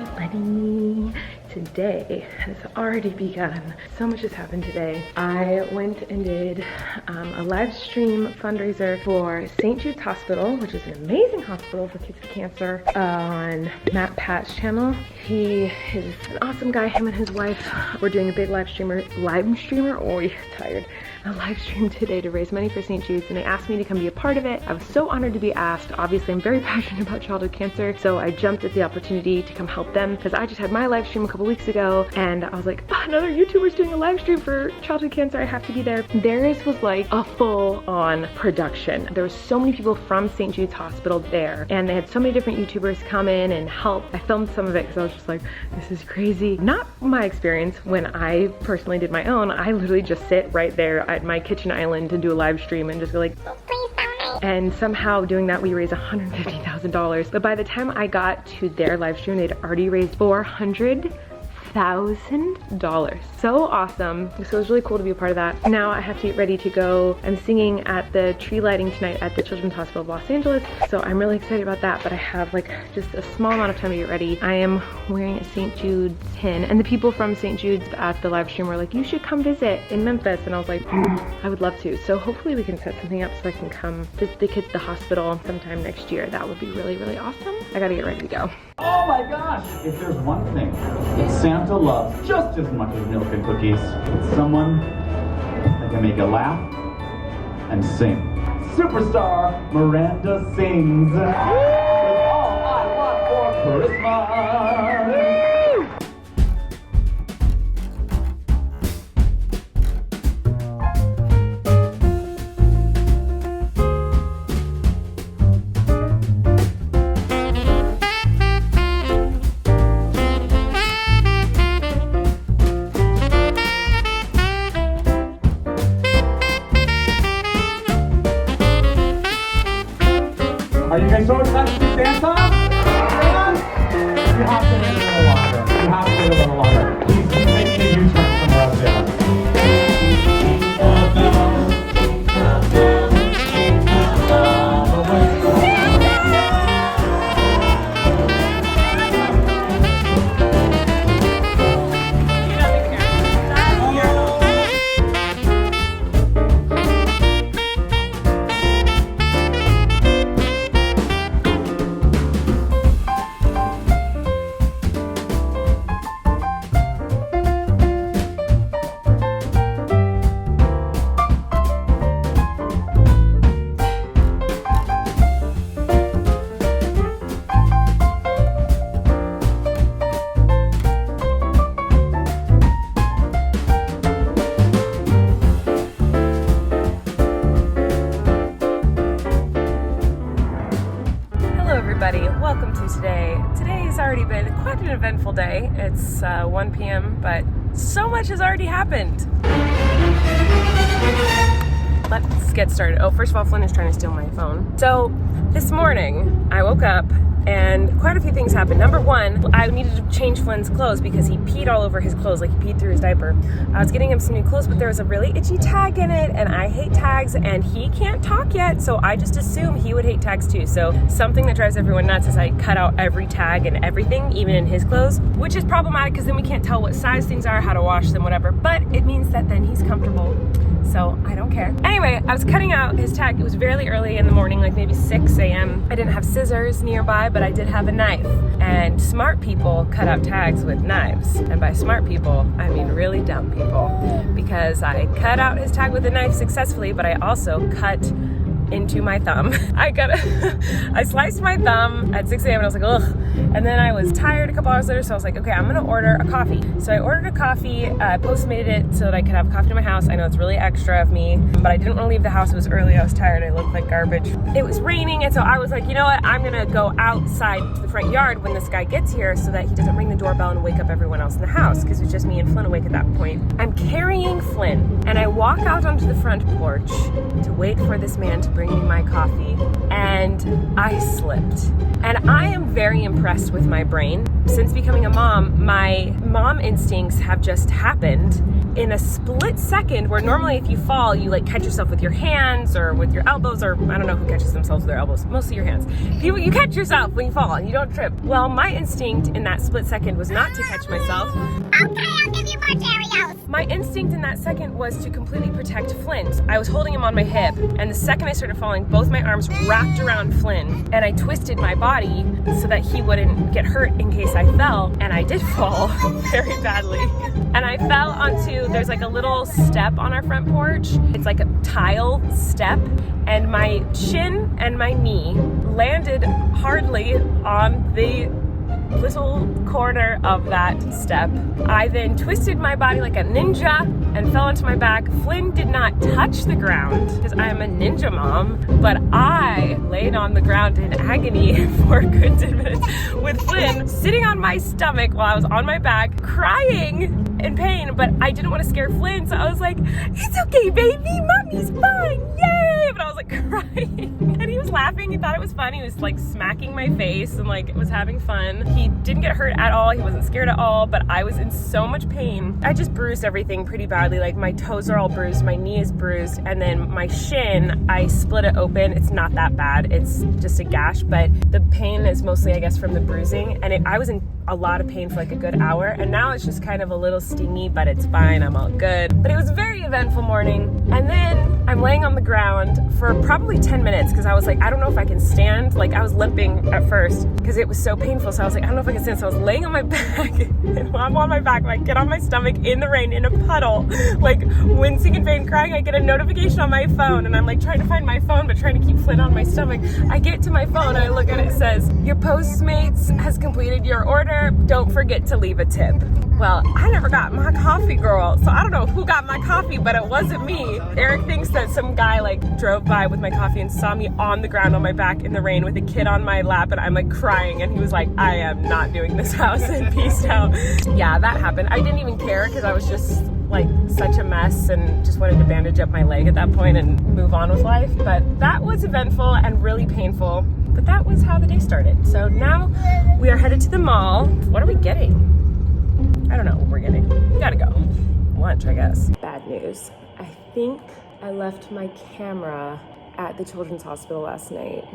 everybody. Today has already begun. So much has happened today. I went and did a live stream fundraiser for St. Jude's Hospital, which is an amazing hospital for kids with cancer, on Matt Pat's channel. He is an awesome guy. Him and his wife were doing a big live stream today to raise money for St. Jude's, and they asked me to come be a part of it. I was so honored to be asked. Obviously, I'm very passionate about childhood cancer, so I jumped at the opportunity to come help them because I just had my live stream a couple weeks ago, and I was like, oh, another YouTuber's doing a live stream for childhood cancer. I have to be there. Theirs was like a full-on production. There were so many people from St. Jude's Hospital there, and they had so many different YouTubers come in and help. I filmed some of it because I was just like, this is crazy. Not my experience when I personally did my own. I literally just sit right there at my kitchen island and do a live stream and just go like, oh, please donate. And somehow doing that, we raised $150,000. But by the time I got to their live stream, they'd already raised $400,000. So awesome. So it was really cool to be a part of that. Now I have to get ready to go. I'm singing at the tree lighting tonight at the Children's Hospital of Los Angeles. So I'm really excited about that, but I have like just a small amount of time to get ready. I am wearing a St. Jude's pin, and the people from St. Jude's at the live stream were like, you should come visit in Memphis. And I was like, I would love to. So hopefully we can set something up so I can come visit the kids at the hospital sometime next year. That would be really, really awesome. I gotta get ready to go. Oh my gosh! If there's one thing that Santa loves just as much as milk and cookies, it's someone that can make you laugh and sing. Superstar Miranda sings. With All I Want for Christmas. Are you guys so excited to see Santa? You have to wait a little longer. You have to wait a little longer. He's making a U-turn somewhere out there. Welcome to today. Today has already been quite an eventful day. It's 1 p.m., but so much has already happened. Let's get started. Oh, first of all, Flynn is trying to steal my phone. So this morning, I woke up and quite a few things happened. Number one, I needed to change Flynn's clothes because he peed all over his clothes, like he peed through his diaper. I was getting him some new clothes, but there was a really itchy tag in it, and I hate tags, and he can't talk yet, so I just assume he would hate tags too. So something that drives everyone nuts is I cut out every tag and everything, even in his clothes, which is problematic because then we can't tell what size things are, how to wash them, whatever, but it means that then he's comfortable. So I don't care. Anyway, I was cutting out his tag. It was fairly early in the morning, like maybe 6 a.m. I didn't have scissors nearby, but I did have a knife. And smart people cut out tags with knives. And by smart people, I mean really dumb people. Because I cut out his tag with a knife successfully, but I also cut into my thumb. I sliced my thumb at 6 a.m. and I was like, ugh. And then I was tired a couple hours later, so I was like, okay, I'm gonna order a coffee. So I ordered a coffee, Postmated it so that I could have coffee to my house. I know it's really extra of me, but I didn't want to leave the house. It was early, I was tired, I looked like garbage. It was raining, and so I was like, you know what, I'm gonna go outside to the front yard when this guy gets here so that he doesn't ring the doorbell and wake up everyone else in the house, because it was just me and Flynn awake at that point. I'm carrying Flynn, and I walk out onto the front porch to wait for this man to bring me my coffee, and I slipped. And I am very impressed with my brain. Since becoming a mom, my mom instincts have just happened in a split second, where normally if you fall, you like catch yourself with your hands or with your elbows, or I don't know who catches themselves with their elbows, mostly your hands. You catch yourself when you fall and you don't trip. Well, my instinct in that split second was not to catch myself. Okay, I'll give you more Cheerios. My instinct in that second was to completely protect Flint. I was holding him on my hip, and the second I started falling, both my arms wrapped around Flint, and I twisted my body so that he wouldn't get hurt in case I fell, and I did fall very badly. And I fell onto, there's like a little step on our front porch. It's like a tile step, and my shin and my knee landed hardly on the little corner of that step. I then twisted my body like a ninja and fell onto my back. Flynn did not touch the ground because I am a ninja mom, but I laid on the ground in agony for a good 10 minutes with Flynn sitting on my stomach while I was on my back crying in pain, but I didn't want to scare Flynn, so I was like, "It's okay, baby, mommy's fine, yay!" But I was like crying, and he was laughing. He thought it was fun. He was like smacking my face and like was having fun. He didn't get hurt at all. He wasn't scared at all, but I was in so much pain. I just bruised everything pretty badly. Like my toes are all bruised, my knee is bruised, and then my shin, I split it open. It's not that bad. It's just a gash, but the pain is mostly, I guess, from the bruising. And I was in a lot of pain for like a good hour, and now it's just kind of a little stingy, but it's fine. I'm all good. But it was a very eventful morning. And then I'm laying on the ground for probably 10 minutes because I was like, I don't know if I can stand. Like I was limping at first because it was so painful. So I was like, I don't know if I can stand. So I was laying on my back, and while I'm on my back, I get on my stomach in the rain in a puddle, like wincing in pain, crying. I get a notification on my phone, and I'm like trying to find my phone, but trying to keep Flynn on my stomach. I get to my phone, and I look at it, it says, "Your Postmates has completed your order. Don't forget to leave a tip." Well, I never got my coffee, girl, so I don't know who got my coffee, but it wasn't me. Eric thinks that some guy like drove by with my coffee and saw me on the ground on my back in the rain with a kid on my lap, and I'm like crying, and he was like, "I am not doing this house," and peaced out. Yeah, that happened. I didn't even care because I was just like such a mess and just wanted to bandage up my leg at that point and move on with life. But that was eventful and really painful, but that was how the day started. So now we are headed to the mall. What are we getting? I don't know what we're getting. We gotta go. Lunch, I guess. Bad news. I think I left my camera at the children's hospital last night.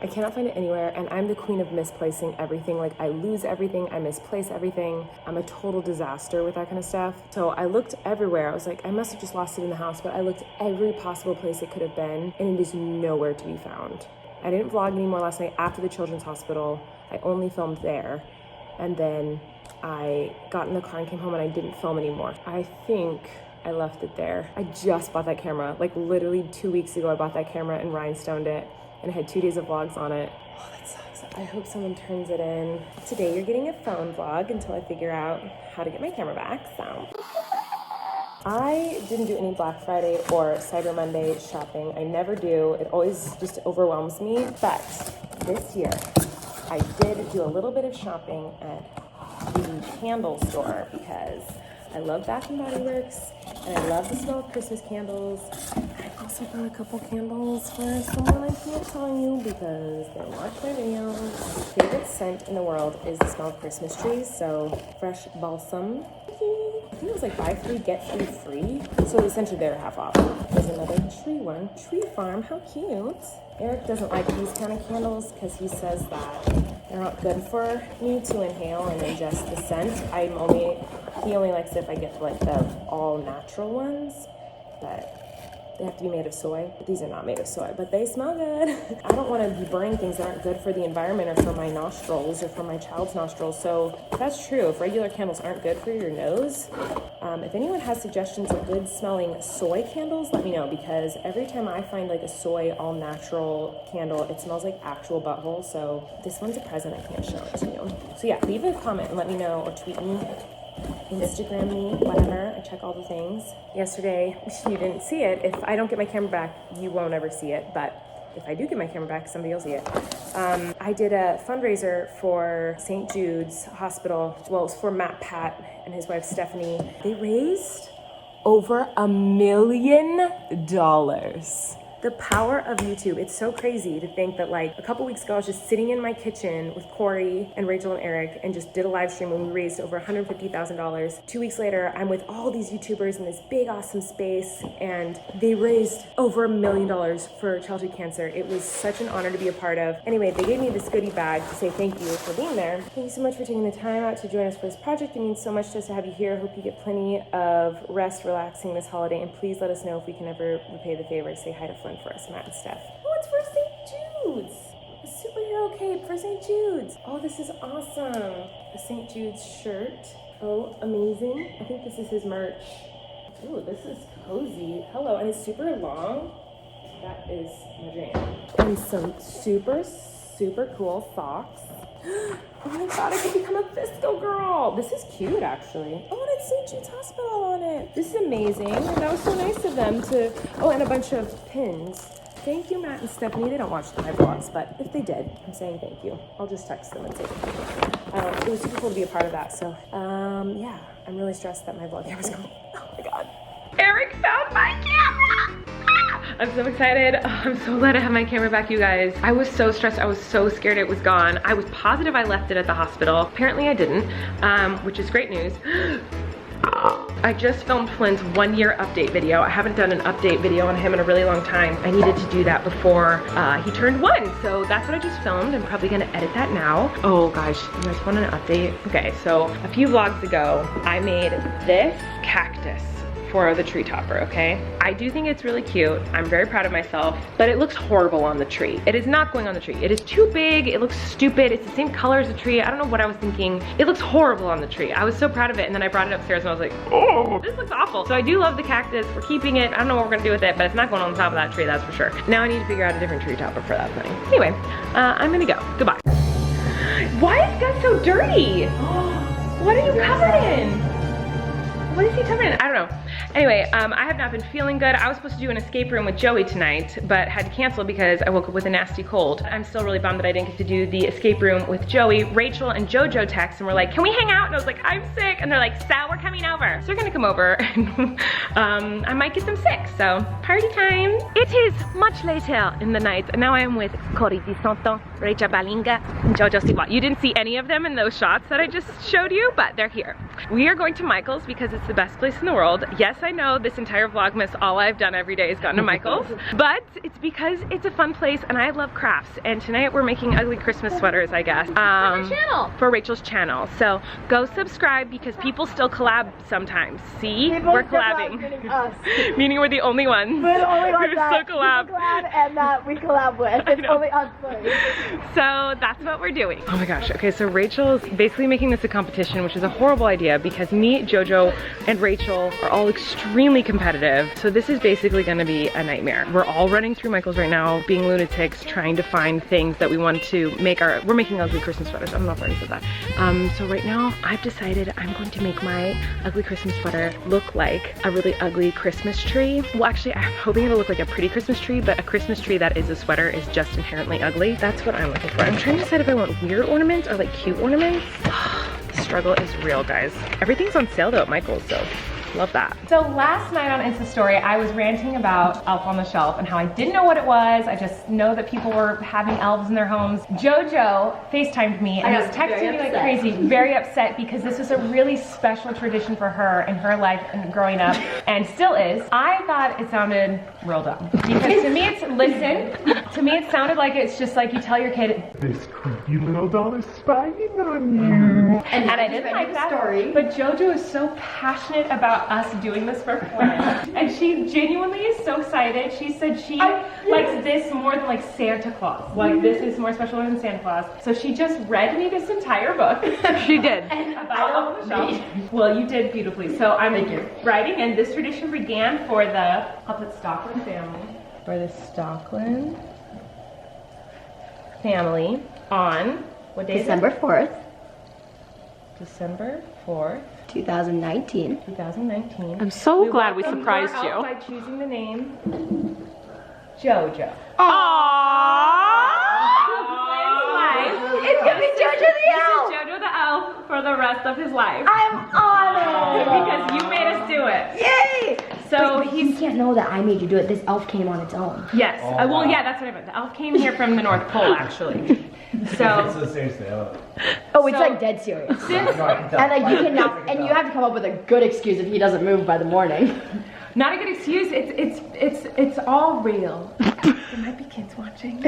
I cannot find it anywhere, and I'm the queen of misplacing everything. Like, I lose everything, I misplace everything. I'm a total disaster with that kind of stuff. So I looked everywhere. I was like, I must have just lost it in the house, but I looked every possible place it could have been, and it is nowhere to be found. I didn't vlog anymore last night after the children's hospital. I only filmed there. And then I got in the car and came home, and I didn't film anymore. I think I left it there. I just bought that camera. Like literally 2 weeks ago, I bought that camera and rhinestoned it, and I had 2 days of vlogs on it. Oh, that sucks. I hope someone turns it in. Today you're getting a phone vlog until I figure out how to get my camera back, so. I didn't do any Black Friday or Cyber Monday shopping. I never do. It always just overwhelms me. But this year, I did do a little bit of shopping at the candle store because I love Bath & Body Works, and I love the smell of Christmas candles. I also got a couple candles for someone I can't tell you because they watch my videos. My favorite scent in the world is the smell of Christmas trees, so fresh balsam. I think it was like buy 3, get 3 free. So essentially they're half off. There's another tree one. Tree Farm, how cute. Eric doesn't like these kind of candles because he says that they're not good for me to inhale and ingest the scent. He only likes it if I get like the all natural ones, but they have to be made of soy. But these are not made of soy, but they smell good. I don't want to be burning things that aren't good for the environment or for my nostrils or for my child's nostrils. So that's true. If regular candles aren't good for your nose, if anyone has suggestions of good smelling soy candles, let me know, because every time I find like a soy all natural candle, it smells like actual butthole. So this one's a present. I can't show it to you. So yeah, leave a comment and let me know, or tweet me, Instagram me, whatever. I check all the things. Yesterday, you didn't see it. If I don't get my camera back, you won't ever see it. But if I do get my camera back, somebody will see it. I did a fundraiser for St. Jude's Hospital. Well, it was for Matt Pat and his wife Stephanie. They raised over $1 million. The power of YouTube. It's so crazy to think that like a couple weeks ago I was just sitting in my kitchen with Corey and Rachel and Eric and just did a live stream when we raised over $150,000. 2 weeks later, I'm with all these YouTubers in this big, awesome space, and they raised over $1 million for childhood cancer. It was such an honor to be a part of. Anyway, they gave me this goodie bag to say thank you for being there. Thank you so much for taking the time out to join us for this project. It means so much to us to have you here. Hope you get plenty of rest, relaxing this holiday, and please let us know if we can ever repay the favor. Say hi to Flynn for us, Matt and Steph. Oh, it's for St. Jude's. A superhero cape for St. Jude's. Oh, this is awesome. The St. Jude's shirt. Oh, amazing. I think this is his merch. Ooh, this is cozy. Hello, and it's super long. That is my dream. And some super cool socks. Oh my god, I could become a Fisco girl. This is cute, actually. Oh, and it's St. Jude's Hospital on it. This is amazing. And that was so nice of them to... Oh, and a bunch of pins. Thank you, Matt and Stephanie. They don't watch my vlogs, but if they did, I'm saying thank you. I'll just text them and say thank you. It was super cool to be a part of that. So, yeah, I'm really stressed that my vlog camera's gone. Oh my god. Eric found my camera! I'm so excited. Oh, I'm so glad I have my camera back, you guys. I was so stressed. I was so scared it was gone. I was positive I left it at the hospital. Apparently I didn't, which is great news. I just filmed Flynn's 1-year update video. I haven't done an update video on him in a really long time. I needed to do that before he turned 1. So that's what I just filmed. I'm probably gonna edit that now. Oh gosh, you guys want an update? Okay, so a few vlogs ago, I made this cactus for the tree topper, okay? I do think it's really cute. I'm very proud of myself, but it looks horrible on the tree. It is not going on the tree. It is too big, it looks stupid, it's the same color as the tree. I don't know what I was thinking. It looks horrible on the tree. I was so proud of it, and then I brought it upstairs and I was like, oh, this looks awful. So I do love the cactus. We're keeping it. I don't know what we're gonna do with it, but it's not going on the top of that tree, that's for sure. Now I need to figure out a different tree topper for that thing. Anyway, I'm gonna go. Goodbye. Why is Gus so dirty? What are you covered in? What is he covered in? I don't know. Anyway, I have not been feeling good. I was supposed to do an escape room with Joey tonight, but had to cancel because I woke up with a nasty cold. I'm still really bummed that I didn't get to do the escape room with Joey. Rachel and JoJo texted and were like, can we hang out? And I was like, I'm sick. And they're like, so we're coming over. So they're gonna come over and I might get them sick. So party time. It is much later in the night. And now I am with Corey Di Santo, Rachel Balinga, and JoJo Siwa. You didn't see any of them in those shots that I just showed you, but they're here. We are going to Michael's because it's the best place in the world. Yes, I know this entire Vlogmas, all I've done every day is gone to Michael's, but it's because it's a fun place and I love crafts. And tonight we're making ugly Christmas sweaters, I guess. For my channel. For Rachel's channel. So go subscribe because people still collab sometimes. See? We're collabing. Meaning we're the only ones. We're the only ones that still collab. And that we collab with. It's only us three. So that's what we're doing. Oh my gosh. Okay, so Rachel's basically making this a competition, which is a horrible idea because me, JoJo, and Rachel are all extremely competitive. So this is basically gonna be a nightmare. We're all running through Michael's right now, being lunatics, trying to find things that we want to make we're making ugly Christmas sweaters. I don't know if I already said that. So right now, I've decided I'm going to make my ugly Christmas sweater look like a really ugly Christmas tree. Well, actually, I'm hoping it'll look like a pretty Christmas tree, but a Christmas tree that is a sweater is just inherently ugly. That's what I'm looking for. I'm trying to decide if I want weird ornaments or like cute ornaments. The struggle is real, guys. Everything's on sale though at Michael's, so love that. So last night on Insta Story, I was ranting about Elf on the Shelf and how I didn't know what it was. I just know that people were having elves in their homes. JoJo FaceTimed me and was texting me like crazy, very upset because this was a really special tradition for her in her life and growing up, and still is. I thought it sounded real dumb because to me to me it sounded like it's just like you tell your kid, this creepy little doll is spying on you. And I didn't like that, but JoJo is so passionate about us doing this for fun. And she genuinely is so excited. She said she likes this more than like Santa Claus. Like this is more special than Santa Claus. So she just read me this entire book. She did. About Elf on the Shelf. Well, you did beautifully. So I'm writing, and this tradition began for the, I'll put Stockland family. For the Stockland family on, what day December 4th. December 4th. 2019. 2019. I'm so glad we surprised you. By choosing the name JoJo. Aww! It's gonna be JoJo the Elf! This is JoJo the Elf for the rest of his life. I'm honored! Because you made us do it. Yay! So But you can't know that I made you do it. This elf came on its own. Yes. Well, yeah, that's what I meant. The elf came here from the North Pole, actually. So. So seriously, Oh, it's like dead serious. Since, And like you cannot, and you have to come up with a good excuse if he doesn't move by the morning. not a good excuse. It's all real. There might be kids watching.